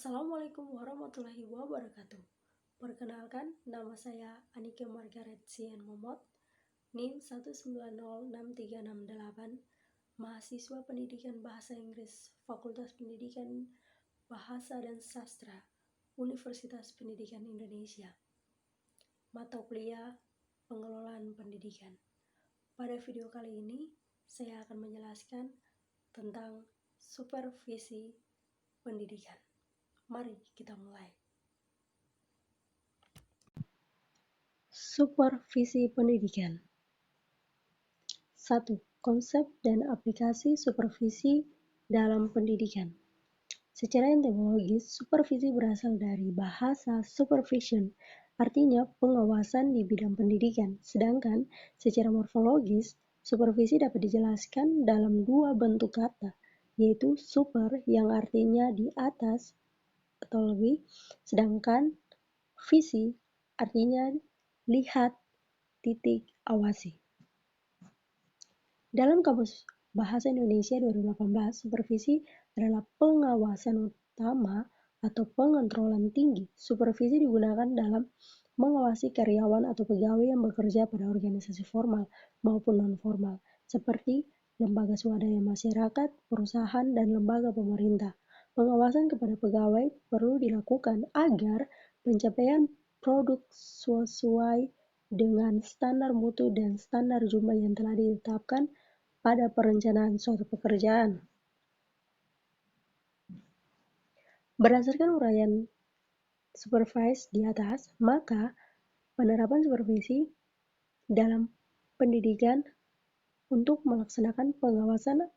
Assalamualaikum warahmatullahi wabarakatuh. Perkenalkan, nama saya Anike Margaret Sian Momot, NIM 1906368, mahasiswa Pendidikan Bahasa Inggris, Fakultas Pendidikan Bahasa dan Sastra, Universitas Pendidikan Indonesia. Mata kuliah Pengelolaan Pendidikan. Pada video kali ini, saya akan menjelaskan tentang supervisi pendidikan. Mari kita mulai. Supervisi pendidikan. 1. Konsep dan aplikasi supervisi dalam pendidikan. Secara etimologis, supervisi berasal dari bahasa supervision, artinya pengawasan di bidang pendidikan. Sedangkan secara morfologis, supervisi dapat dijelaskan dalam dua bentuk kata, yaitu super yang artinya di atas atau lebih, sedangkan visi artinya lihat, awasi. Dalam Kamus Bahasa Indonesia 2018, supervisi adalah pengawasan utama atau pengontrolan tinggi. Supervisi digunakan dalam mengawasi karyawan atau pegawai yang bekerja pada organisasi formal maupun non-formal, seperti lembaga swadaya masyarakat, perusahaan, dan lembaga pemerintah. Pengawasan kepada pegawai perlu dilakukan agar pencapaian produk sesuai dengan standar mutu dan standar jumlah yang telah ditetapkan pada perencanaan suatu pekerjaan. Berdasarkan uraian supervise di atas, maka penerapan supervisi dalam pendidikan untuk melaksanakan pengawasan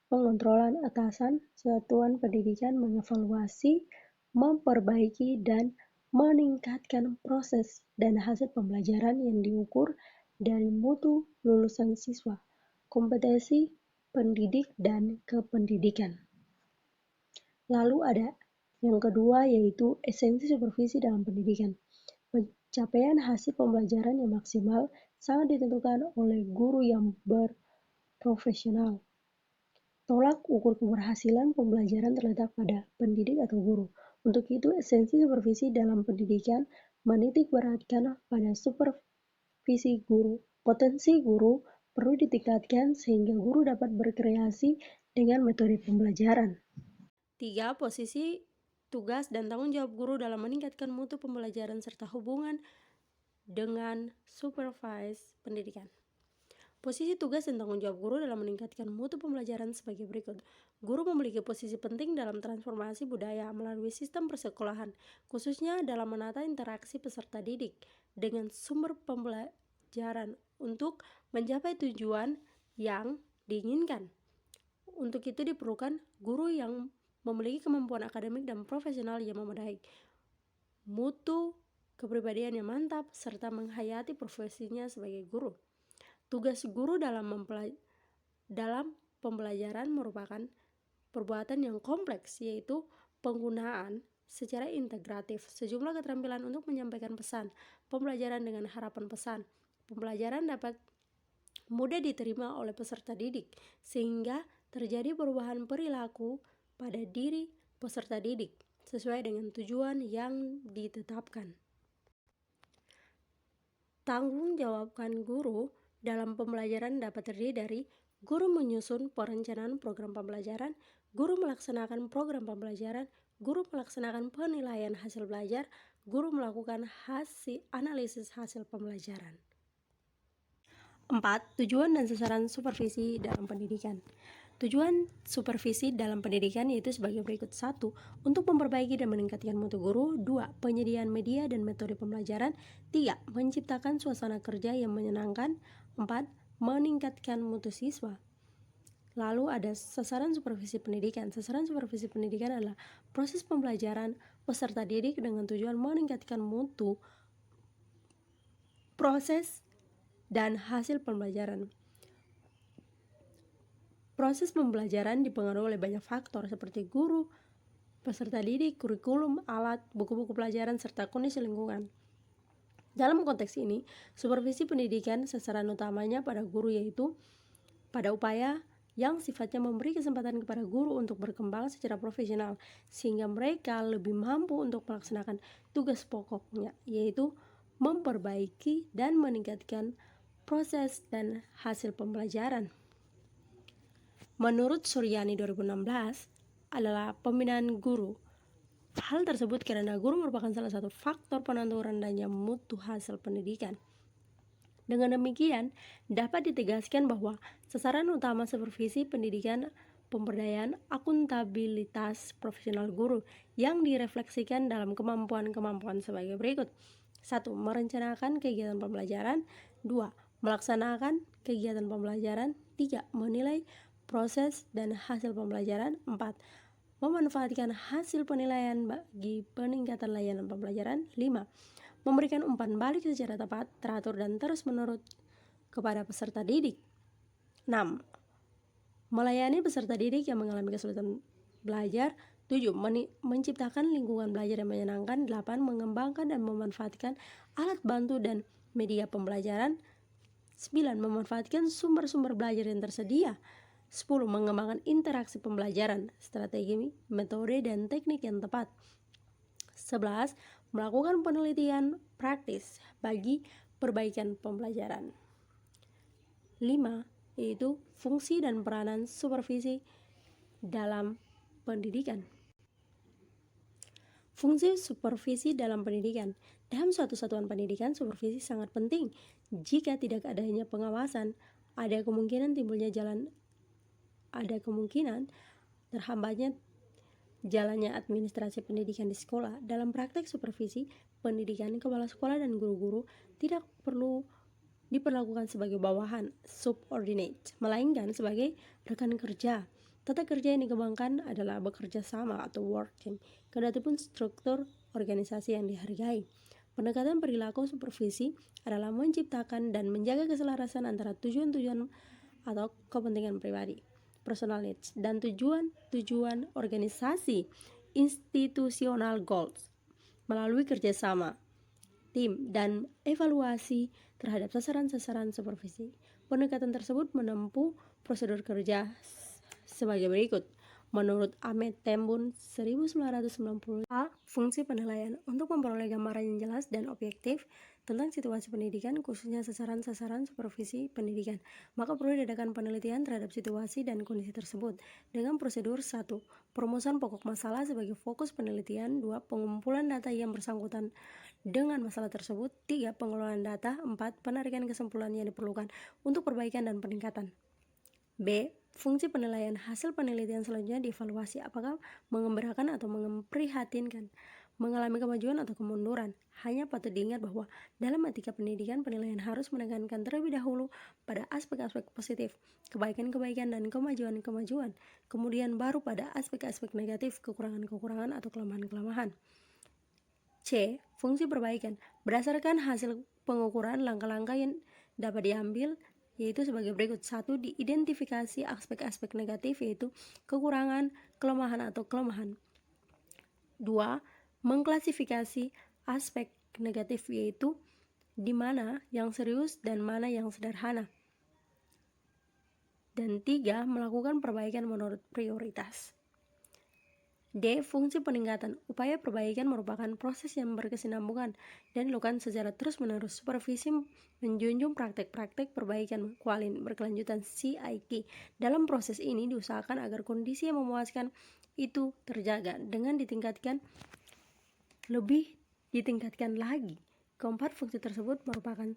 pengontrolan atasan satuan pendidikan, mengevaluasi, memperbaiki, dan meningkatkan proses dan hasil pembelajaran yang diukur dari mutu lulusan siswa, kompetensi pendidik, dan kependidikan. Lalu ada yang kedua, yaitu esensi supervisi dalam pendidikan. Pencapaian hasil pembelajaran yang maksimal sangat ditentukan oleh guru yang berprofesional. Tolak ukur keberhasilan pembelajaran terletak pada pendidik atau guru. Untuk itu, esensi supervisi dalam pendidikan menitik beratkan pada supervisi guru. Potensi guru perlu ditingkatkan sehingga guru dapat berkreasi dengan metode pembelajaran. 3. Posisi, tugas, dan tanggung jawab guru dalam meningkatkan mutu pembelajaran serta hubungan dengan supervise pendidikan. Posisi, tugas, dan tanggung jawab guru dalam meningkatkan mutu pembelajaran sebagai berikut. Guru memiliki posisi penting dalam transformasi budaya melalui sistem persekolahan, khususnya dalam menata interaksi peserta didik dengan sumber pembelajaran untuk mencapai tujuan yang diinginkan. Untuk itu diperlukan guru yang memiliki kemampuan akademik dan profesional yang memadai, mutu kepribadian yang mantap, serta menghayati profesinya sebagai guru. Tugas guru dalam pembelajaran merupakan perbuatan yang kompleks, yaitu penggunaan secara integratif sejumlah keterampilan untuk menyampaikan pesan pembelajaran dengan harapan pesan pembelajaran dapat mudah diterima oleh peserta didik, sehingga terjadi perubahan perilaku pada diri peserta didik sesuai dengan tujuan yang ditetapkan. Tanggung jawabkan guru dalam pembelajaran dapat terdiri dari guru menyusun perencanaan program pembelajaran, guru melaksanakan program pembelajaran, guru melaksanakan penilaian hasil belajar, guru melakukan analisis hasil pembelajaran. 4. Tujuan dan sasaran supervisi dalam pendidikan. Tujuan supervisi dalam pendidikan yaitu sebagai berikut. 1. Untuk memperbaiki dan meningkatkan mutu guru. 2. Penyediaan media dan metode pembelajaran. 3. Menciptakan suasana kerja yang menyenangkan. 4. Meningkatkan mutu siswa. Lalu ada sasaran supervisi pendidikan. Sasaran supervisi pendidikan adalah proses pembelajaran peserta didik dengan tujuan meningkatkan mutu, proses, dan hasil pembelajaran. Proses pembelajaran dipengaruhi oleh banyak faktor seperti guru, peserta didik, kurikulum, alat, buku-buku pelajaran, serta kondisi lingkungan. Dalam konteks ini, supervisi pendidikan sasaran utamanya pada guru, yaitu pada upaya yang sifatnya memberi kesempatan kepada guru untuk berkembang secara profesional, sehingga mereka lebih mampu untuk melaksanakan tugas pokoknya, yaitu memperbaiki dan meningkatkan proses dan hasil pembelajaran. Menurut Suryani 2016 adalah pembinaan guru. Hal tersebut karena guru merupakan salah satu faktor penentu rendahnya mutu hasil pendidikan. Dengan demikian, dapat ditegaskan bahwa sasaran utama supervisi pendidikan pemberdayaan akuntabilitas profesional guru yang direfleksikan dalam kemampuan-kemampuan sebagai berikut. 1. Merencanakan kegiatan pembelajaran. 2. Melaksanakan kegiatan pembelajaran. 3. Menilai proses dan hasil pembelajaran. 4. Memanfaatkan hasil penilaian bagi peningkatan layanan pembelajaran. 5. Memberikan umpan balik secara tepat, teratur, dan terus-menerus kepada peserta didik. 6. Melayani peserta didik yang mengalami kesulitan belajar. 7. Menciptakan lingkungan belajar yang menyenangkan. 8. Mengembangkan dan memanfaatkan alat bantu dan media pembelajaran. 9. Memanfaatkan sumber-sumber belajar yang tersedia. 10. Mengembangkan interaksi pembelajaran, strategi, metode, dan teknik yang tepat. 11. Melakukan penelitian praktis bagi perbaikan pembelajaran. 5. Yaitu fungsi dan peranan supervisi dalam pendidikan. Fungsi supervisi dalam pendidikan. Dalam suatu satuan pendidikan, supervisi sangat penting. Jika tidak adanya pengawasan, ada kemungkinan terhambatnya jalannya administrasi pendidikan di sekolah. Dalam praktek supervisi pendidikan, kepala sekolah dan guru-guru tidak perlu diperlakukan sebagai bawahan subordinate, melainkan sebagai rekan kerja. Tata kerja yang dikembangkan adalah bekerja sama atau work team, kendati pun struktur organisasi yang dihargai. Pendekatan perilaku supervisi adalah menciptakan dan menjaga keselarasan antara tujuan-tujuan atau kepentingan pribadi, personal needs, dan tujuan organisasi, institutional goals, melalui kerjasama tim dan evaluasi terhadap sasaran-sasaran supervisi. Pendekatan tersebut menempuh prosedur kerja sebagai berikut. Menurut Ahmed Tembun 1990, A. Fungsi penilaian untuk memperoleh gambaran yang jelas dan objektif tentang situasi pendidikan, khususnya sasaran-sasaran supervisi pendidikan, maka perlu diadakan penelitian terhadap situasi dan kondisi tersebut dengan prosedur 1. Perumusan pokok masalah sebagai fokus penelitian. 2. Pengumpulan data yang bersangkutan dengan masalah tersebut. 3. Pengelolaan data. 4. Penarikan kesimpulan yang diperlukan untuk perbaikan dan peningkatan. B. Fungsi penilaian. Hasil penelitian selanjutnya dievaluasi apakah mengembirakan atau memprihatinkan, mengalami kemajuan atau kemunduran. Hanya patut diingat bahwa dalam etika pendidikan, penilaian harus menekankan terlebih dahulu pada aspek-aspek positif, kebaikan-kebaikan dan kemajuan-kemajuan, kemudian baru pada aspek-aspek negatif, kekurangan-kekurangan atau kelemahan-kelemahan. C. Fungsi perbaikan. Berdasarkan hasil pengukuran, langkah-langkah yang dapat diambil yaitu sebagai berikut. 1. Diidentifikasi aspek-aspek negatif, yaitu kekurangan, kelemahan atau kelemahan. 2. Mengklasifikasi aspek negatif, yaitu di mana yang serius dan mana yang sederhana. Dan 3. Melakukan perbaikan menurut prioritas. D. Fungsi peningkatan. Upaya perbaikan merupakan proses yang berkesinambungan dan dilakukan secara terus-menerus. Supervisi menjunjung praktek-praktek perbaikan berkelanjutan CIK. Dalam proses ini diusahakan agar kondisi yang memuaskan itu terjaga dengan lebih ditingkatkan lagi. Keempat, fungsi tersebut merupakan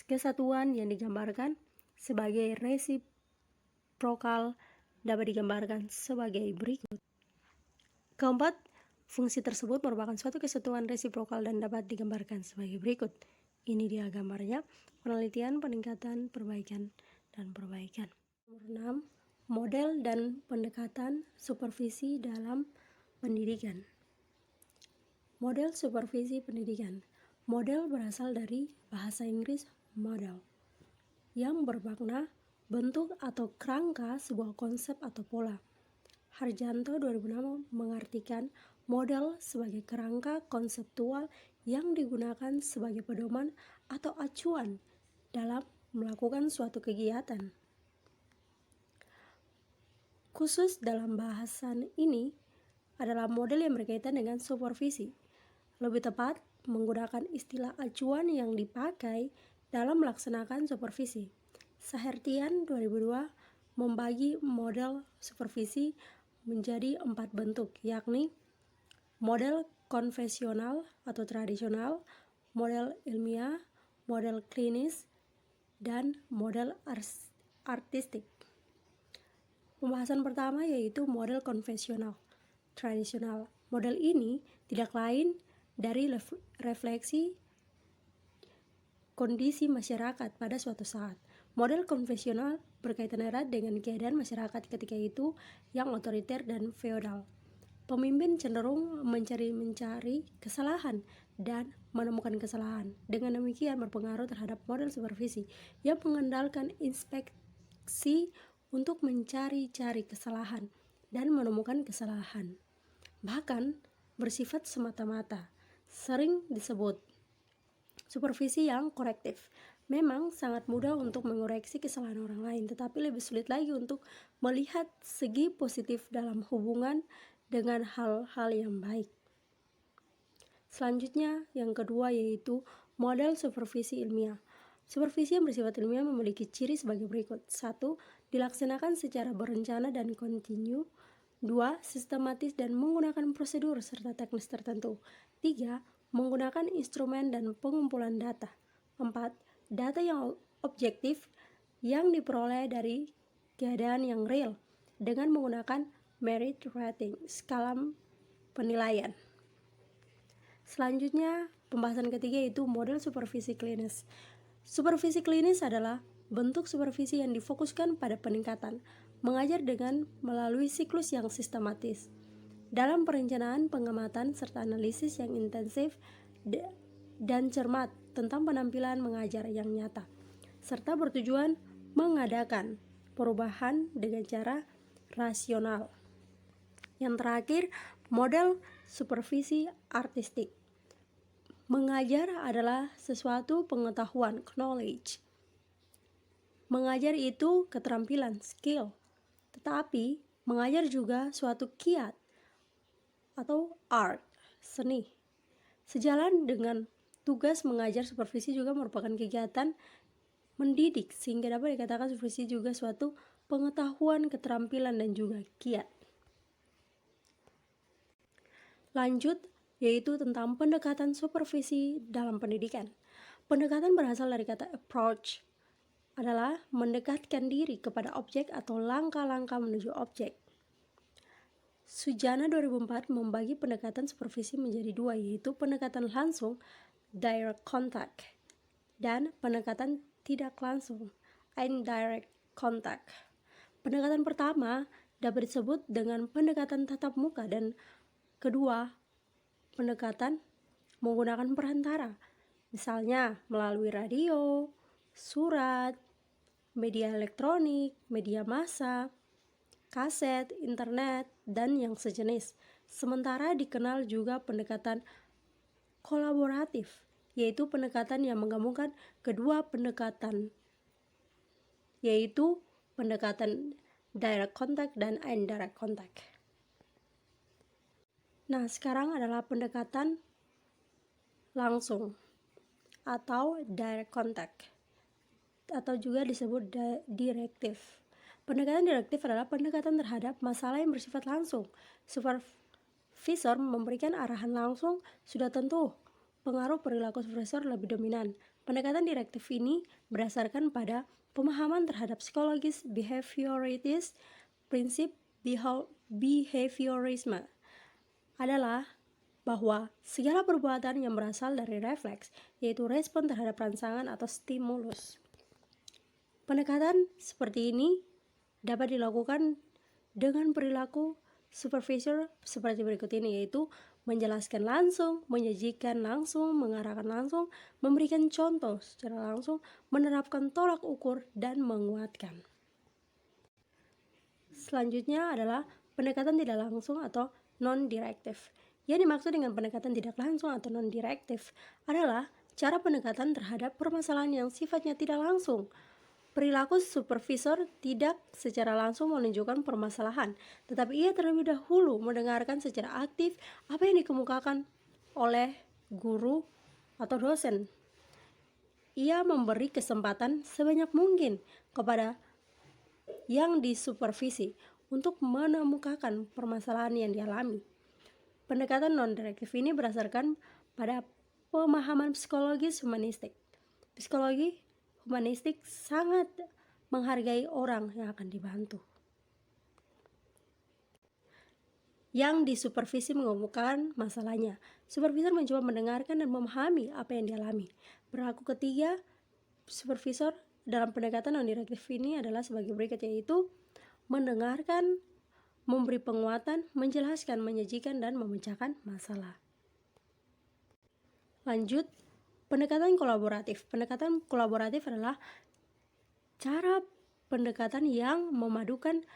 kesatuan yang digambarkan sebagai resiprokal, dapat digambarkan sebagai berikut. Keempat, fungsi tersebut merupakan suatu kesatuan resiprokal dan dapat digambarkan sebagai berikut. Ini dia gambarnya, penelitian, peningkatan, perbaikan, dan perbaikan. Nomor 6, model dan pendekatan supervisi dalam pendidikan. Model supervisi pendidikan. Model berasal dari bahasa Inggris model, yang bermakna bentuk atau kerangka sebuah konsep atau pola. Harjanto 2006 mengartikan model sebagai kerangka konseptual yang digunakan sebagai pedoman atau acuan dalam melakukan suatu kegiatan. khusus dalam bahasan ini adalah model yang berkaitan dengan supervisi. Lebih tepat, menggunakan istilah acuan yang dipakai dalam melaksanakan supervisi. Sahertian 2002 membagi model supervisi menjadi 4 bentuk, yakni model konvensional atau tradisional, model ilmiah, model klinis, dan model artistik. Pembahasan pertama yaitu model konvensional, tradisional. Model ini tidak lain dari refleksi kondisi masyarakat pada suatu saat. Model konvensional berkaitan erat dengan keadaan masyarakat ketika itu yang otoriter dan feodal. Pemimpin cenderung mencari kesalahan dan menemukan kesalahan. Dengan demikian berpengaruh terhadap model supervisi yang mengandalkan inspeksi untuk mencari-cari kesalahan dan menemukan kesalahan. Bahkan bersifat semata-mata, sering disebut supervisi yang korektif. Memang sangat mudah untuk mengoreksi kesalahan orang lain, tetapi lebih sulit lagi untuk melihat segi positif dalam hubungan dengan hal-hal yang baik. Selanjutnya, yang kedua yaitu model supervisi ilmiah. Supervisi yang bersifat ilmiah memiliki ciri sebagai berikut. 1. Dilaksanakan secara berencana dan kontinu. 2. Sistematis dan menggunakan prosedur serta teknis tertentu. 3. Menggunakan instrumen dan pengumpulan data. 4. Data yang objektif yang diperoleh dari keadaan yang real dengan menggunakan merit rating, skala penilaian. Selanjutnya, pembahasan ketiga yaitu model supervisi klinis. Supervisi klinis adalah bentuk supervisi yang difokuskan pada peningkatan, mengajar dengan melalui siklus yang sistematis. Dalam perencanaan, pengamatan, serta analisis yang intensif dan cermat tentang penampilan mengajar yang nyata, serta bertujuan mengadakan perubahan dengan cara rasional. Yang terakhir, model supervisi artistik. Mengajar adalah sesuatu pengetahuan, knowledge. Mengajar itu keterampilan, skill. Tetapi mengajar juga suatu kiat atau art, seni. Sejalan dengan tugas mengajar, supervisi juga merupakan kegiatan mendidik, sehingga dapat dikatakan supervisi juga suatu pengetahuan, keterampilan, dan juga kiat. Lanjut, yaitu tentang pendekatan supervisi dalam pendidikan. Pendekatan berasal dari kata approach, adalah mendekatkan diri kepada objek atau langkah-langkah menuju objek. Sujana 2004 membagi pendekatan supervisi menjadi dua, yaitu pendekatan langsung, direct contact, dan pendekatan tidak langsung, indirect contact. Pendekatan pertama dapat disebut dengan pendekatan tatap muka, dan kedua, pendekatan menggunakan perantara, misalnya melalui radio, surat, media elektronik, media massa, kaset, internet, dan yang sejenis. Sementara dikenal juga pendekatan kolaboratif, yaitu pendekatan yang menggabungkan kedua pendekatan, yaitu pendekatan direct contact dan indirect contact. Nah, sekarang adalah pendekatan langsung atau direct contact, atau juga disebut direktif. Pendekatan direktif adalah pendekatan terhadap masalah yang bersifat langsung. Supervisor memberikan arahan langsung, sudah tentu pengaruh perilaku supervisor lebih dominan. Pendekatan direktif ini berdasarkan pada pemahaman terhadap psikologis behavioristis. Prinsip behaviorisme adalah bahwa segala perbuatan yang berasal dari refleks, yaitu respon terhadap rangsangan atau stimulus. Pendekatan seperti ini dapat dilakukan dengan perilaku supervisor seperti berikut ini, yaitu menjelaskan langsung, menyajikan langsung, mengarahkan langsung, memberikan contoh secara langsung, menerapkan tolak ukur, dan menguatkan. Selanjutnya adalah pendekatan tidak langsung atau non-direktif. Yang dimaksud dengan pendekatan tidak langsung atau non-direktif adalah cara pendekatan terhadap permasalahan yang sifatnya tidak langsung. Perilaku supervisor tidak secara langsung menunjukkan permasalahan, tetapi ia terlebih dahulu mendengarkan secara aktif apa yang dikemukakan oleh guru atau dosen. Ia memberi kesempatan sebanyak mungkin kepada yang disupervisi untuk menemukan permasalahan yang dialami. Pendekatan non-direktif ini berdasarkan pada pemahaman psikologis humanistik. Psikologi humanistik sangat menghargai orang yang akan dibantu. Yang disupervisi mengemukakan masalahnya. Supervisor mencoba mendengarkan dan memahami apa yang dialami. Perilaku ketiga supervisor dalam pendekatan non-direktif ini adalah sebagai berikut, yaitu mendengarkan, memberi penguatan, menjelaskan, menyajikan, dan memecahkan masalah. Lanjut, pendekatan kolaboratif. Pendekatan kolaboratif adalah cara pendekatan yang memadukan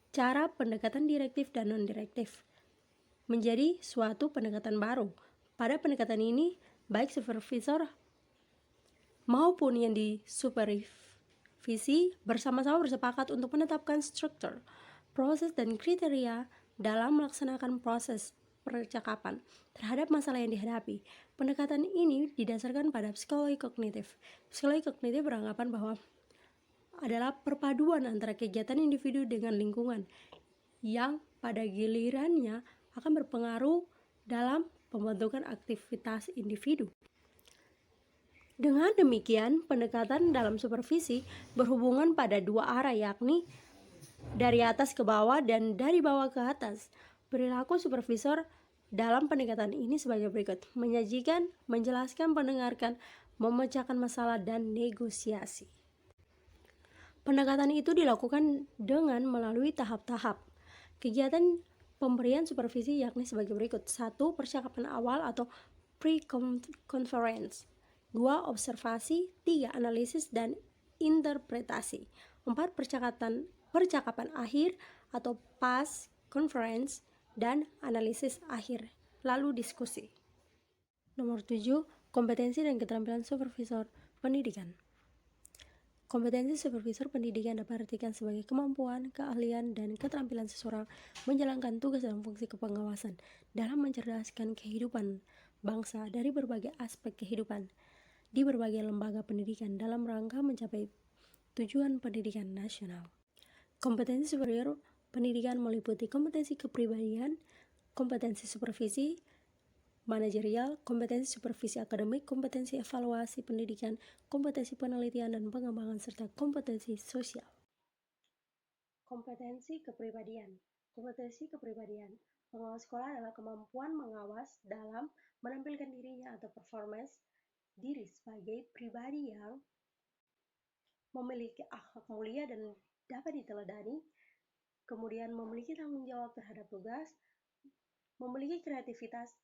cara pendekatan direktif dan non-direktif menjadi suatu pendekatan baru. Pada pendekatan ini, baik supervisor maupun yang disupervisi bersama-sama bersepakat untuk menetapkan struktur, proses, dan kriteria dalam melaksanakan proses percakapan terhadap masalah yang dihadapi. Pendekatan ini didasarkan pada psikologi kognitif. Psikologi kognitif beranggapan bahwa adalah perpaduan antara kegiatan individu dengan lingkungan yang pada gilirannya akan berpengaruh dalam pembentukan aktivitas individu. Dengan demikian, pendekatan dalam supervisi berhubungan pada dua arah, yakni dari atas ke bawah dan dari bawah ke atas. Perilaku supervisor dalam pendekatan ini sebagai berikut: menyajikan, menjelaskan, mendengarkan, memecahkan masalah, dan negosiasi. Pendekatan itu dilakukan dengan melalui tahap-tahap. Kegiatan pemberian supervisi yakni sebagai berikut: 1. Percakapan awal atau pre-conference. 2. Observasi. 3. Analisis dan interpretasi. 4. Percakapan akhir atau post conference dan analisis akhir. Lalu diskusi. Nomor 7. Kompetensi dan keterampilan supervisor pendidikan. Kompetensi supervisor pendidikan dapat diartikan sebagai kemampuan, keahlian, dan keterampilan seseorang menjalankan tugas dan fungsi kepengawasan dalam mencerdaskan kehidupan bangsa dari berbagai aspek kehidupan di berbagai lembaga pendidikan dalam rangka mencapai tujuan pendidikan nasional. Kompetensi superior pendidikan meliputi kompetensi kepribadian, kompetensi supervisi manajerial, kompetensi supervisi akademik, kompetensi evaluasi pendidikan, kompetensi penelitian dan pengembangan, serta kompetensi sosial. Kompetensi kepribadian. Kompetensi kepribadian. Pengawas sekolah adalah kemampuan mengawas dalam menampilkan dirinya atau performance diri sebagai pribadi yang memiliki akhlak mulia dan dapat diteladani, kemudian memiliki tanggung jawab terhadap tugas, memiliki kreativitas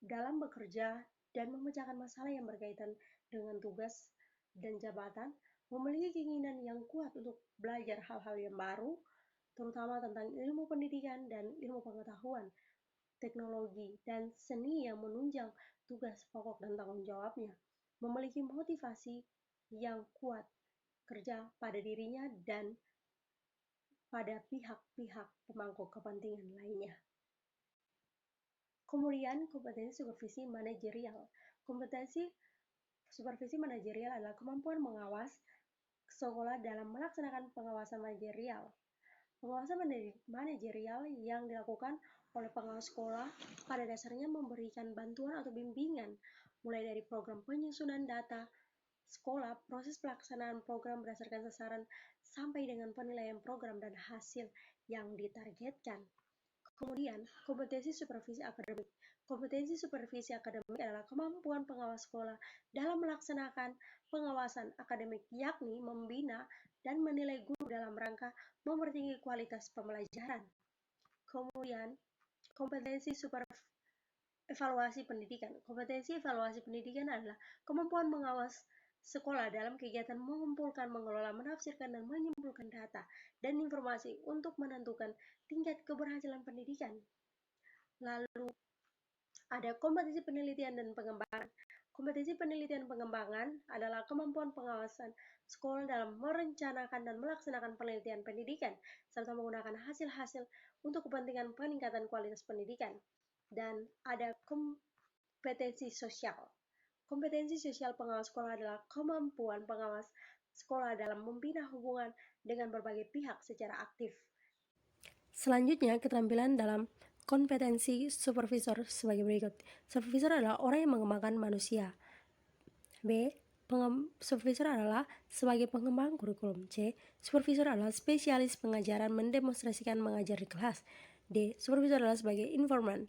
dalam bekerja dan memecahkan masalah yang berkaitan dengan tugas dan jabatan, memiliki keinginan yang kuat untuk belajar hal-hal yang baru, terutama tentang ilmu pendidikan dan ilmu pengetahuan, teknologi, dan seni yang menunjang tugas pokok dan tanggung jawabnya, memiliki motivasi yang kuat kerja pada dirinya dan pada pihak-pihak pemangku kepentingan lainnya. Kemudian, kompetensi supervisi manajerial. Kompetensi supervisi manajerial adalah kemampuan mengawas sekolah dalam melaksanakan pengawasan manajerial. Pengawasan manajerial yang dilakukan oleh pengawas sekolah pada dasarnya memberikan bantuan atau bimbingan, mulai dari program penyusunan data sekolah, proses pelaksanaan program berdasarkan sasaran, sampai dengan penilaian program dan hasil yang ditargetkan. Kemudian, kompetensi supervisi akademik. Kompetensi supervisi akademik adalah kemampuan pengawas sekolah dalam melaksanakan pengawasan akademik, yakni membina dan menilai guru dalam rangka mempertinggi kualitas pembelajaran. Kemudian, kompetensi evaluasi pendidikan. Kompetensi evaluasi pendidikan adalah kemampuan mengawas sekolah dalam kegiatan mengumpulkan, mengelola, menafsirkan, dan menyimpulkan data dan informasi untuk menentukan tingkat keberhasilan pendidikan. Lalu ada kompetensi penelitian dan pengembangan. Kompetensi penelitian pengembangan adalah kemampuan pengawasan sekolah dalam merencanakan dan melaksanakan penelitian pendidikan, serta menggunakan hasil-hasil untuk kepentingan peningkatan kualitas pendidikan. Dan ada kompetensi sosial. Kompetensi sosial pengawas sekolah adalah kemampuan pengawas sekolah dalam membina hubungan dengan berbagai pihak secara aktif. Selanjutnya, keterampilan dalam kompetensi supervisor sebagai berikut. Supervisor adalah orang yang mengembangkan manusia. B. Supervisor adalah sebagai pengembang kurikulum. C. Supervisor adalah spesialis pengajaran mendemonstrasikan mengajar di kelas. D. Supervisor adalah sebagai informan.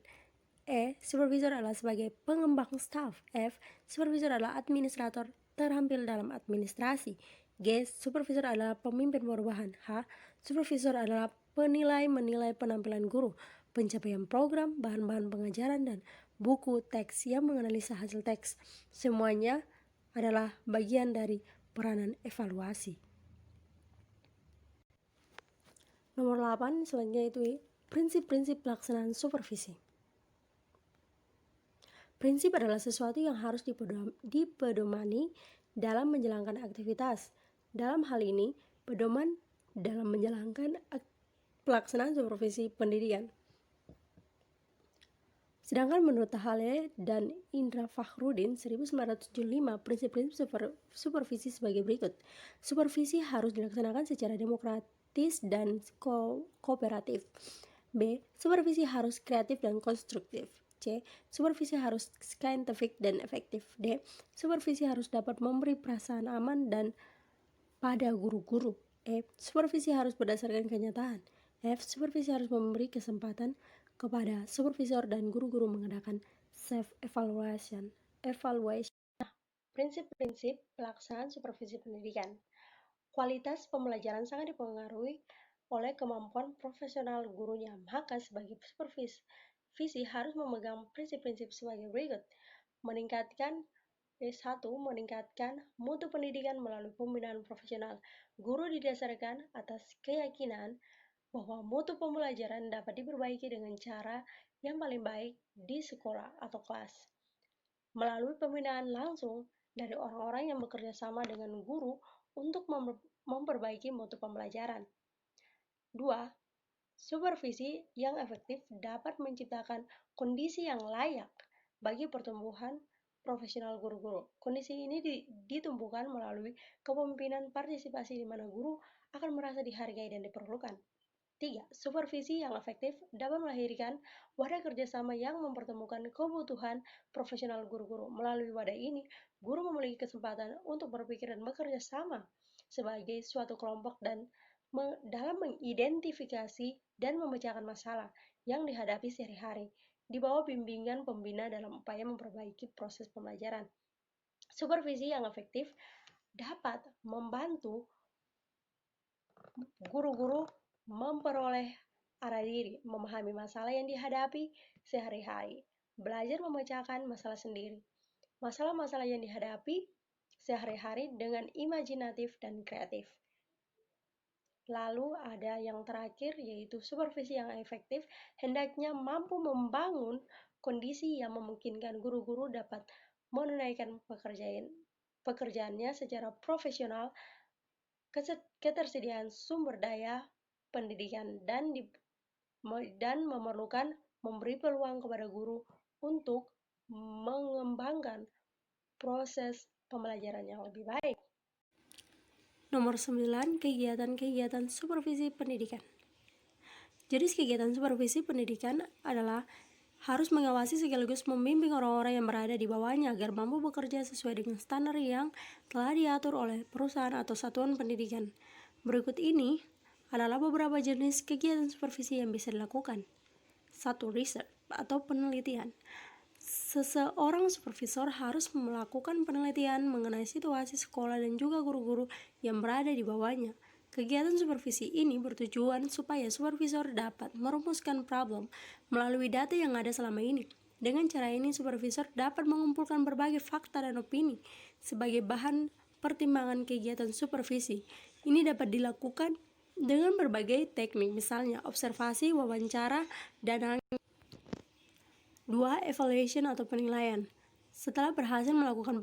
E. Supervisor adalah sebagai pengembang staff. F. Supervisor adalah administrator terampil dalam administrasi. G. Supervisor adalah pemimpin perubahan. H. Supervisor adalah penilai menilai penampilan guru, pencapaian program, bahan-bahan pengajaran, dan buku teks yang menganalisa hasil teks. Semuanya adalah bagian dari peranan evaluasi. Nomor 8 selanjutnya itu prinsip-prinsip pelaksanaan supervisi. Prinsip adalah sesuatu yang harus dipedomani dalam menjalankan aktivitas. Dalam hal ini, pedoman dalam menjalankan pelaksanaan supervisi pendidikan. Sedangkan menurut Tahale dan Indra Fakhrudin 1975, prinsip-prinsip supervisi sebagai berikut. Supervisi harus dilaksanakan secara demokratis dan kooperatif. B. Supervisi harus kreatif dan konstruktif. C. Supervisi harus scientific dan efektif. D. Supervisi harus dapat memberi perasaan aman dan pada guru-guru. E. Supervisi harus berdasarkan kenyataan. F. Supervisi harus memberi kesempatan kepada supervisor dan guru-guru mengadakan self-evaluation. Prinsip-prinsip pelaksanaan supervisi pendidikan. Kualitas pembelajaran sangat dipengaruhi oleh kemampuan profesional gurunya, maka sebagai supervisi harus memegang prinsip-prinsip sebagai berikut. Meningkatkan mutu pendidikan melalui pembinaan profesional. Guru didasarkan atas keyakinan bahwa mutu pembelajaran dapat diperbaiki dengan cara yang paling baik di sekolah atau kelas. Melalui pembinaan langsung dari orang-orang yang bekerja sama dengan guru untuk memperbaiki mutu pembelajaran. 2. Supervisi yang efektif dapat menciptakan kondisi yang layak bagi pertumbuhan profesional guru-guru. Kondisi ini ditumbuhkan melalui kepemimpinan partisipasi di mana guru akan merasa dihargai dan diperlukan. 3. Supervisi yang efektif dapat melahirkan wadah kerjasama yang mempertemukan kebutuhan profesional guru-guru. Melalui wadah ini, guru memiliki kesempatan untuk berpikir dan bekerja sama sebagai suatu kelompok dan dalam mengidentifikasi dan memecahkan masalah yang dihadapi sehari-hari di bawah bimbingan pembina dalam upaya memperbaiki proses pembelajaran. Supervisi yang efektif dapat membantu guru-guru memperoleh arah diri, memahami masalah yang dihadapi sehari-hari, belajar memecahkan masalah sendiri. Masalah-masalah yang dihadapi sehari-hari dengan imajinatif dan kreatif. Lalu ada yang terakhir yaitu supervisi yang efektif hendaknya mampu membangun kondisi yang memungkinkan guru-guru dapat menunaikan pekerjaannya secara profesional, ketersediaan sumber daya pendidikan dan memerlukan memberi peluang kepada guru untuk mengembangkan proses pembelajaran yang lebih baik. Nomor 9, kegiatan-kegiatan supervisi pendidikan. Jadi kegiatan supervisi pendidikan adalah harus mengawasi sekaligus membimbing orang-orang yang berada di bawahnya agar mampu bekerja sesuai dengan standar yang telah diatur oleh perusahaan atau satuan pendidikan. Berikut ini adalah beberapa jenis kegiatan supervisi yang bisa dilakukan. 1. Research atau penelitian. Seseorang supervisor harus melakukan penelitian mengenai situasi sekolah dan juga guru-guru yang berada di bawahnya. Kegiatan supervisi ini bertujuan supaya supervisor dapat merumuskan problem melalui data yang ada selama ini. Dengan cara ini, supervisor dapat mengumpulkan berbagai fakta dan opini sebagai bahan pertimbangan kegiatan supervisi. Ini dapat dilakukan dengan berbagai teknik, misalnya observasi, wawancara, dan 2. Evaluation atau penilaian. Setelah berhasil melakukan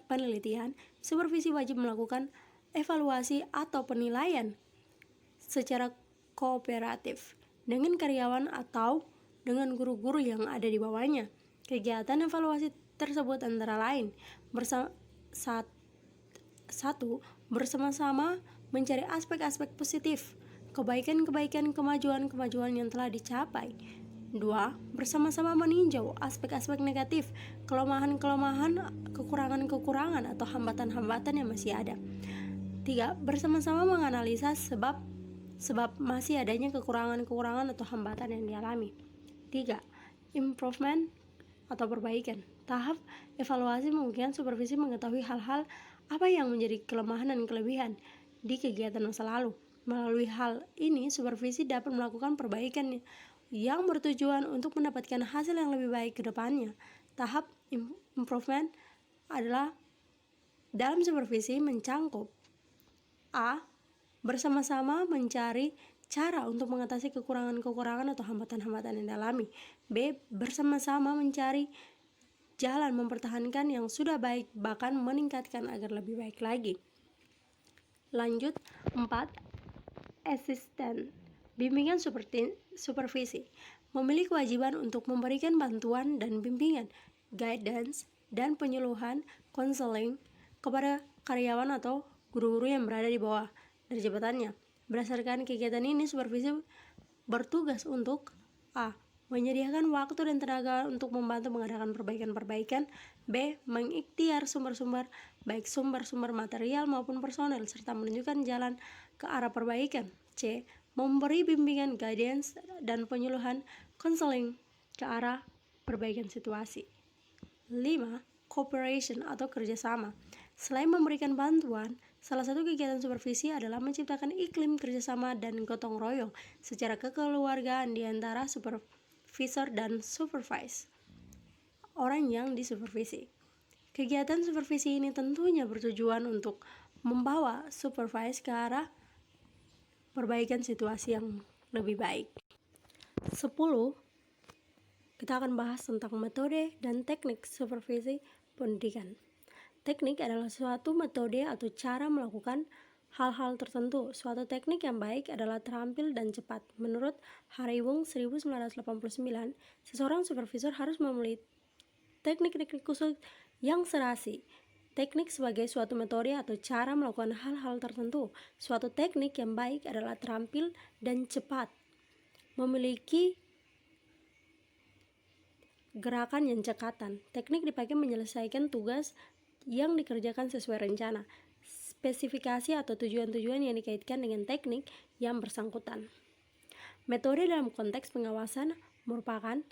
penelitian, supervisi wajib melakukan evaluasi atau penilaian secara kooperatif dengan karyawan atau dengan guru-guru yang ada di bawahnya. Kegiatan evaluasi tersebut antara lain satu, bersama-sama mencari aspek-aspek positif, kebaikan-kebaikan, kemajuan-kemajuan yang telah dicapai. 2. Bersama-sama meninjau aspek-aspek negatif, kelemahan-kelemahan, kekurangan-kekurangan atau hambatan-hambatan yang masih ada. 3. Bersama-sama menganalisa sebab masih adanya kekurangan-kekurangan atau hambatan yang dialami. 3. Improvement atau perbaikan. Tahap evaluasi memungkinkan supervisi mengetahui hal-hal apa yang menjadi kelemahan dan kelebihan di kegiatan masa lalu. Melalui hal ini, supervisi dapat melakukan perbaikan yang bertujuan untuk mendapatkan hasil yang lebih baik ke depannya. Tahap improvement adalah dalam supervisi mencangkup A. Bersama-sama mencari cara untuk mengatasi kekurangan-kekurangan atau hambatan-hambatan yang dialami. B. Bersama-sama mencari jalan mempertahankan yang sudah baik, bahkan meningkatkan agar lebih baik lagi. Lanjut. 4. Asisten bimbingan supervisi memiliki kewajiban untuk memberikan bantuan dan bimbingan, guidance, dan penyuluhan, counseling kepada karyawan atau guru-guru yang berada di bawah dari jabatannya. Berdasarkan kegiatan ini, supervisi bertugas untuk A. Menyediakan waktu dan tenaga untuk membantu mengadakan perbaikan-perbaikan. B. Mengikhtiar sumber-sumber, baik sumber-sumber material maupun personel, serta menunjukkan jalan ke arah perbaikan. C. Memberi bimbingan, guidance, dan penyuluhan, counseling ke arah perbaikan situasi. 5. Cooperation atau kerjasama. Selain memberikan bantuan, salah satu kegiatan supervisi adalah menciptakan iklim kerjasama dan gotong royong secara kekeluargaan di antara supervisor dan supervise, orang yang disupervisi. Kegiatan supervisi ini tentunya bertujuan untuk membawa supervise ke arah perbaikan situasi yang lebih baik. 10. Kita akan bahas tentang metode dan teknik supervisi pendidikan. Teknik adalah suatu metode atau cara melakukan hal-hal tertentu. Suatu teknik yang baik adalah terampil dan cepat. Menurut Hariwung 1989, seseorang supervisor harus memiliki teknik-teknik khusus yang serasi. Teknik sebagai suatu metode atau cara melakukan hal-hal tertentu. Suatu teknik yang baik adalah terampil dan cepat, memiliki gerakan yang cekatan. Teknik dipakai menyelesaikan tugas yang dikerjakan sesuai rencana, spesifikasi atau tujuan-tujuan yang dikaitkan dengan teknik yang bersangkutan. Metode dalam konteks pengawasan merupakan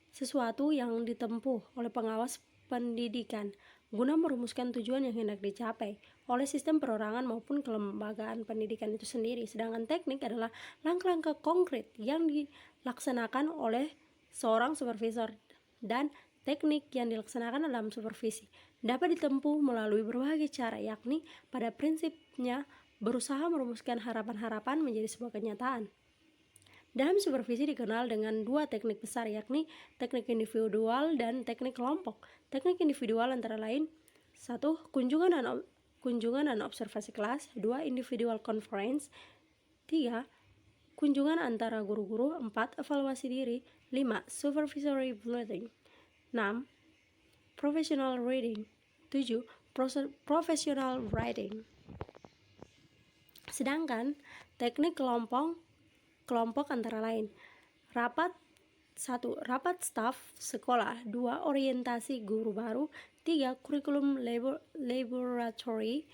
sesuatu yang ditempuh oleh pengawas pendidikan guna merumuskan tujuan yang hendak dicapai oleh sistem perorangan maupun kelembagaan pendidikan itu sendiri. Sedangkan teknik adalah langkah-langkah konkret yang dilaksanakan oleh seorang supervisor, dan teknik yang dilaksanakan dalam supervisi dapat ditempuh melalui berbagai cara, yakni pada prinsipnya berusaha merumuskan harapan-harapan menjadi sebuah kenyataan. Dalam supervisi dikenal dengan dua teknik besar, yakni teknik individual dan teknik kelompok. Teknik individual antara lain: 1. Kunjungan dan observasi kelas. 2. Individual conference. 3. Kunjungan antara guru-guru. 4. Evaluasi diri. 5. Supervisory bulletin. 6. Professional reading. 7. Professional writing. Sedangkan teknik kelompok antara lain: 1. Rapat staf sekolah. 2. Orientasi guru baru. 3. Kurikulum laboratory.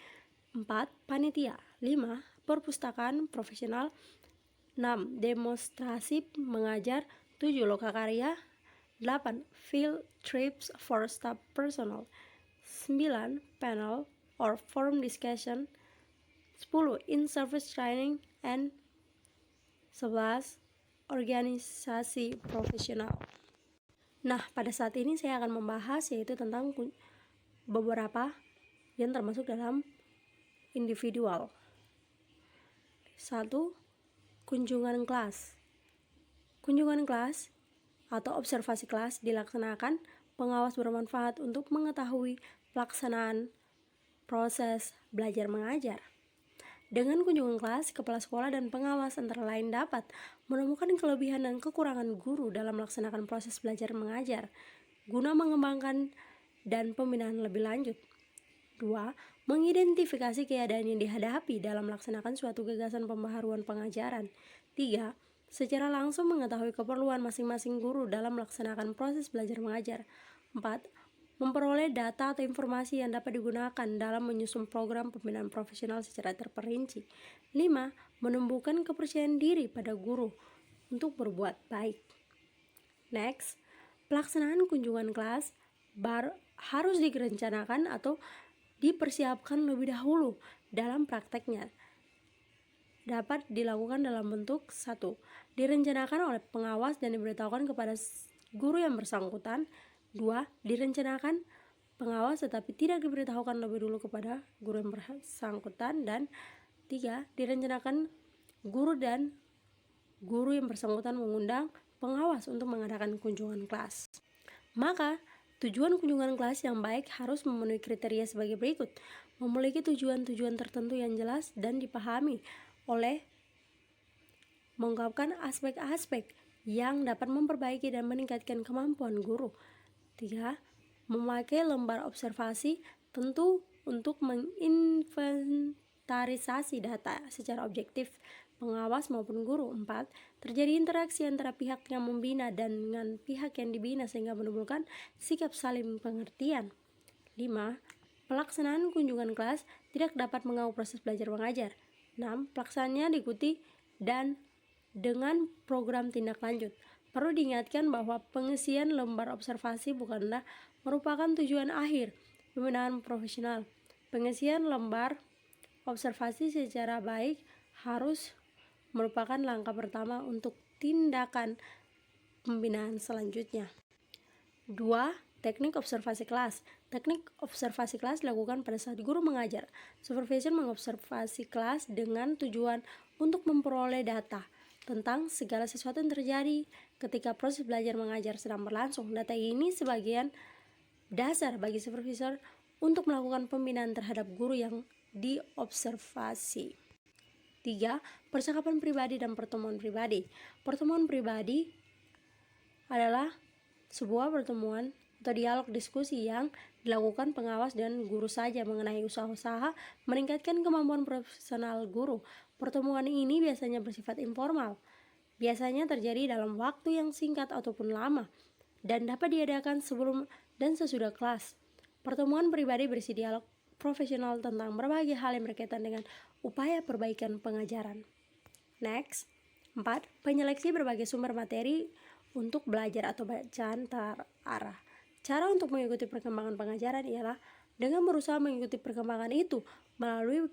4. Panitia. 5. Perpustakaan profesional. 6. Demonstrasi mengajar. 7. Lokakarya. 8. Field trips for staff personnel. 9. Panel or forum discussion. 10. In-service training. And 11. Organisasi profesional. Nah, pada saat ini saya akan membahas yaitu tentang beberapa yang termasuk dalam individual. 1. Kunjungan kelas. Kunjungan kelas atau observasi kelas dilaksanakan pengawas bermanfaat untuk mengetahui pelaksanaan proses belajar mengajar. Dengan kunjungan kelas, kepala sekolah dan pengawas antara lain dapat menemukan kelebihan dan kekurangan guru dalam melaksanakan proses belajar mengajar, guna mengembangkan dan pembinaan lebih lanjut. 2. Mengidentifikasi keadaan yang dihadapi dalam melaksanakan suatu gagasan pembaharuan pengajaran. 3. Secara langsung mengetahui keperluan masing-masing guru dalam melaksanakan proses belajar mengajar. 4. Memperoleh data atau informasi yang dapat digunakan dalam menyusun program pembinaan profesional secara terperinci. 5. Menumbuhkan kepercayaan diri pada guru untuk berbuat baik. Next, pelaksanaan kunjungan kelas harus direncanakan atau dipersiapkan lebih dahulu dalam prakteknya. Dapat dilakukan dalam bentuk 1. Direncanakan oleh pengawas dan diberitahukan kepada guru yang bersangkutan. 2. Direncanakan pengawas tetapi tidak diberitahukan lebih dulu kepada guru yang bersangkutan. Dan 3. Direncanakan guru yang bersangkutan mengundang pengawas untuk mengadakan kunjungan kelas. Maka, tujuan kunjungan kelas yang baik harus memenuhi kriteria sebagai berikut: memiliki tujuan-tujuan tertentu yang jelas dan dipahami oleh mengungkapkan aspek-aspek yang dapat memperbaiki dan meningkatkan kemampuan guru. 3. Memakai lembar observasi tentu untuk menginventarisasi data secara objektif pengawas maupun guru. 4. Terjadi interaksi antara pihak yang membina dan dengan pihak yang dibina sehingga menimbulkan sikap saling pengertian. 5. Pelaksanaan kunjungan kelas tidak dapat mengganggu proses belajar mengajar. 6. Pelaksanaannya diikuti dan dengan program tindak lanjut. Perlu diingatkan bahwa pengisian lembar observasi bukanlah merupakan tujuan akhir pembinaan profesional. Pengisian lembar observasi secara baik harus merupakan langkah pertama untuk tindakan pembinaan selanjutnya. 2. Teknik observasi kelas. Teknik observasi kelas dilakukan pada saat guru mengajar. Supervisor mengobservasi kelas dengan tujuan untuk memperoleh data tentang segala sesuatu yang terjadi ketika proses belajar mengajar sedang berlangsung. Data ini sebagian dasar bagi supervisor untuk melakukan pembinaan terhadap guru yang diobservasi. 3. Percakapan pribadi dan pertemuan pribadi. Pertemuan pribadi adalah sebuah pertemuan atau dialog diskusi yang dilakukan pengawas dan guru saja mengenai usaha-usaha meningkatkan kemampuan profesional guru. Pertemuan ini biasanya bersifat informal, biasanya terjadi dalam waktu yang singkat ataupun lama, dan dapat diadakan sebelum dan sesudah kelas. Pertemuan pribadi berisi dialog profesional tentang berbagai hal yang berkaitan dengan upaya perbaikan pengajaran. Next, 4. Penyeleksi berbagai sumber materi untuk belajar atau bacaan terarah. Cara untuk mengikuti perkembangan pengajaran ialah dengan berusaha mengikuti perkembangan itu melalui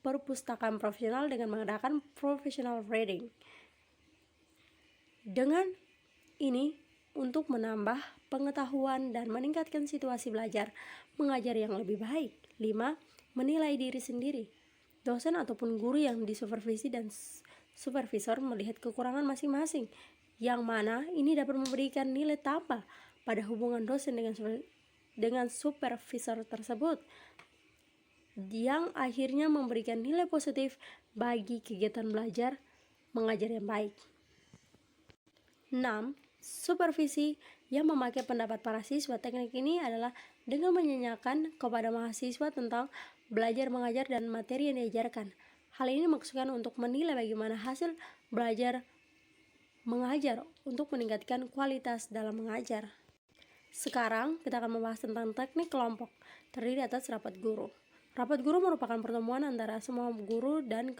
perpustakaan profesional dengan mengadakan professional reading. Dengan ini untuk menambah pengetahuan dan meningkatkan situasi belajar mengajar yang lebih baik. 5. Menilai diri sendiri. Dosen ataupun guru yang disupervisi dan supervisor melihat kekurangan masing-masing, yang mana ini dapat memberikan nilai tambah pada hubungan dosen dengan supervisor tersebut, yang akhirnya memberikan nilai positif bagi kegiatan belajar mengajar yang baik. 6. Supervisi yang memakai pendapat para siswa. Teknik ini adalah dengan menanyakan kepada mahasiswa tentang belajar mengajar dan materi yang diajarkan. Hal ini maksudkan untuk menilai bagaimana hasil belajar mengajar untuk meningkatkan kualitas dalam mengajar. Sekarang kita akan membahas tentang teknik kelompok terdiri atas rapat guru. Rapat guru merupakan pertemuan antara semua guru dan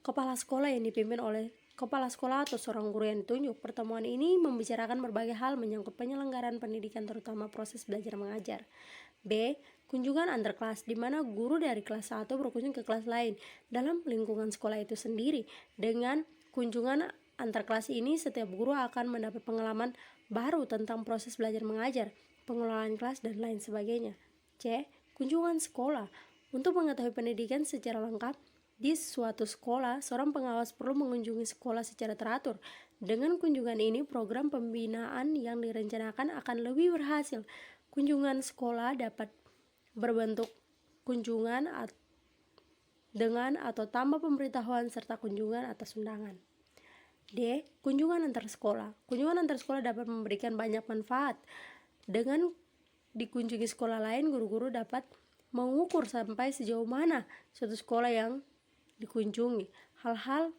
kepala sekolah yang dipimpin oleh kepala sekolah atau seorang guru yang ditunjuk. Pertemuan ini membicarakan berbagai hal menyangkut penyelenggaraan pendidikan terutama proses belajar mengajar. B. Kunjungan antar kelas, di mana guru dari kelas 1 berkunjung ke kelas lain dalam lingkungan sekolah itu sendiri. Dengan kunjungan antar kelas ini, setiap guru akan mendapat pengalaman baru tentang proses belajar mengajar, pengelolaan kelas, dan lain sebagainya. C. Kunjungan sekolah. Untuk mengetahui pendidikan secara lengkap di suatu sekolah, seorang pengawas perlu mengunjungi sekolah secara teratur Dengan kunjungan ini, program pembinaan yang direncanakan akan lebih berhasil. Kunjungan sekolah dapat berbentuk kunjungan dengan atau tanpa pemberitahuan serta kunjungan atas undangan. D. Kunjungan antar sekolah. Kunjungan antar sekolah dapat memberikan banyak manfaat. Dengan dikunjungi sekolah lain, guru-guru dapat mengukur sampai sejauh mana suatu sekolah yang dikunjungi. Hal-hal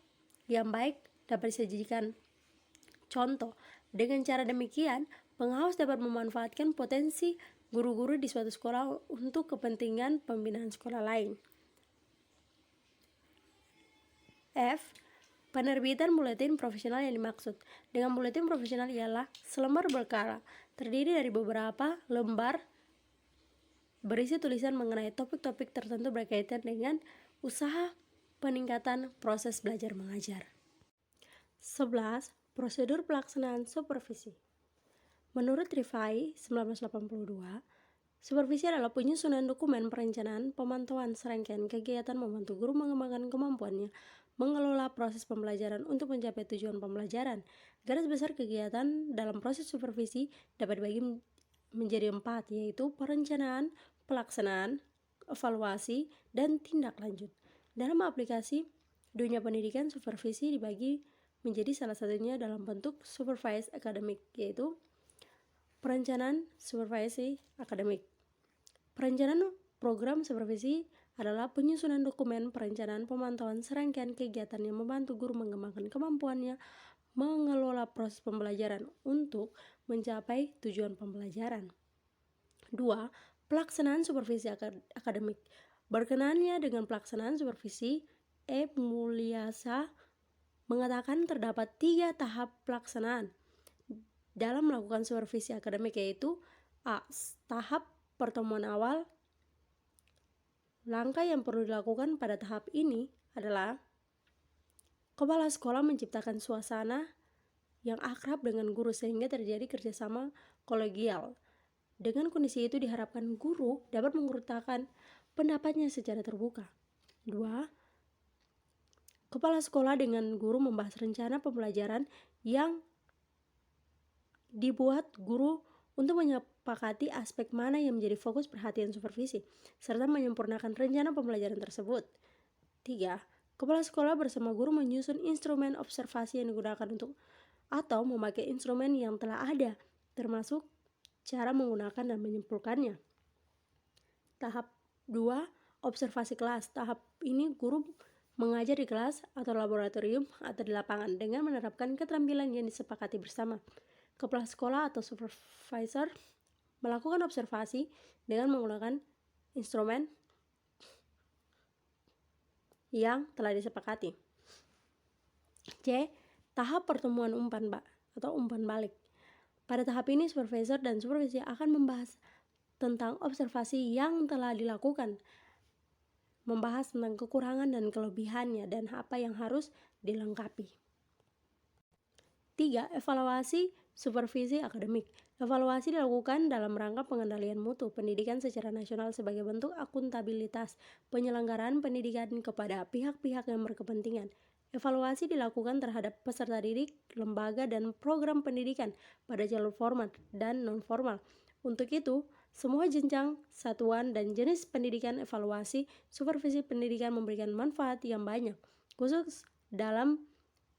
yang baik dapat dijadikan contoh. Dengan cara demikian, pengawas dapat memanfaatkan potensi guru-guru di suatu sekolah untuk kepentingan pembinaan sekolah lain. F. Penerbitan buletin profesional yang dimaksud. Dengan buletin profesional ialah selembar berkala, terdiri dari beberapa lembar berisi tulisan mengenai topik-topik tertentu berkaitan dengan usaha peningkatan proses belajar mengajar. 11. Prosedur pelaksanaan supervisi. Menurut Rifai 1982, supervisi adalah penyusunan dokumen perencanaan, pemantauan serangkaian kegiatan membantu guru mengembangkan kemampuannya mengelola proses pembelajaran untuk mencapai tujuan pembelajaran. Garis besar kegiatan dalam proses supervisi dapat dibagi menjadi 4, yaitu perencanaan, pelaksanaan, evaluasi, dan tindak lanjut. Dalam aplikasi dunia pendidikan, supervisi dibagi menjadi salah satunya dalam bentuk supervised academic, yaitu perencanaan supervisi akademik. Perencanaan program supervisi adalah penyusunan dokumen perencanaan pemantauan serangkaian kegiatan yang membantu guru mengembangkan kemampuannya mengelola proses pembelajaran untuk mencapai tujuan pembelajaran. 2. Pelaksanaan supervisi akademik. Berkenannya dengan pelaksanaan supervisi, E. Mulyasa mengatakan terdapat 3 tahap pelaksanaan dalam melakukan supervisi akademik, yaitu A. Tahap pertemuan awal. Langkah yang perlu dilakukan pada tahap ini adalah kepala sekolah menciptakan suasana yang akrab dengan guru sehingga terjadi kerjasama kolegial. Dengan kondisi itu diharapkan guru dapat mengutarakan pendapatnya secara terbuka. 2. Kepala sekolah dengan guru membahas rencana pembelajaran yang dibuat guru untuk menyepakati aspek mana yang menjadi fokus perhatian supervisi, serta menyempurnakan rencana pembelajaran tersebut. 3. Kepala sekolah bersama guru menyusun instrumen observasi yang digunakan untuk atau memakai instrumen yang telah ada, termasuk cara menggunakan dan menyimpulkannya. Tahap 2. Observasi kelas. Tahap ini guru mengajar di kelas atau laboratorium atau di lapangan dengan menerapkan keterampilan yang disepakati bersama. Kepala sekolah atau supervisor melakukan observasi dengan menggunakan instrumen yang telah disepakati. C. Tahap pertemuan umpan balik. Pada tahap ini, supervisor dan supervisi akan membahas tentang observasi yang telah dilakukan, membahas tentang kekurangan dan kelebihannya dan apa yang harus dilengkapi. 3. Evaluasi supervisi akademik. Evaluasi dilakukan dalam rangka pengendalian mutu pendidikan secara nasional sebagai bentuk akuntabilitas penyelenggaraan pendidikan kepada pihak-pihak yang berkepentingan. Evaluasi dilakukan terhadap peserta didik, lembaga, dan program pendidikan pada jalur formal dan non-formal. Untuk itu, semua jenjang, satuan, dan jenis pendidikan evaluasi supervisi pendidikan memberikan manfaat yang banyak, khusus dalam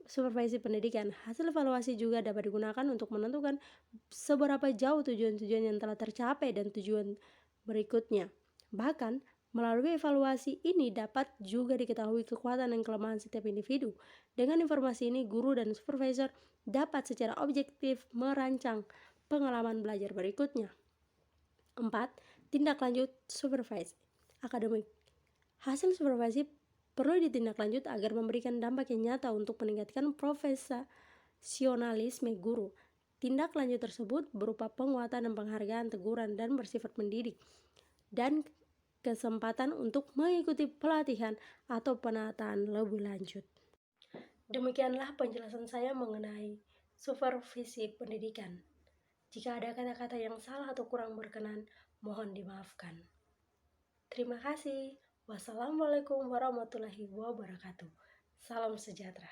supervisi pendidikan. Hasil evaluasi juga dapat digunakan untuk menentukan seberapa jauh tujuan-tujuan yang telah tercapai dan tujuan berikutnya. Bahkan, melalui evaluasi ini dapat juga diketahui kekuatan dan kelemahan setiap individu. Dengan informasi ini, guru dan supervisor dapat secara objektif merancang pengalaman belajar berikutnya. 4. Tindak lanjut supervisi akademik. Hasil supervisi perlu ditindaklanjut agar memberikan dampak yang nyata untuk meningkatkan profesionalisme guru. Tindak lanjut tersebut berupa penguatan dan penghargaan, teguran, dan bersifat mendidik, dan kesempatan untuk mengikuti pelatihan atau penataan lebih lanjut. Demikianlah penjelasan saya mengenai supervisi pendidikan. Jika ada kata-kata yang salah atau kurang berkenan, mohon dimaafkan. Terima kasih. Wassalamualaikum warahmatullahi wabarakatuh. Salam sejahtera.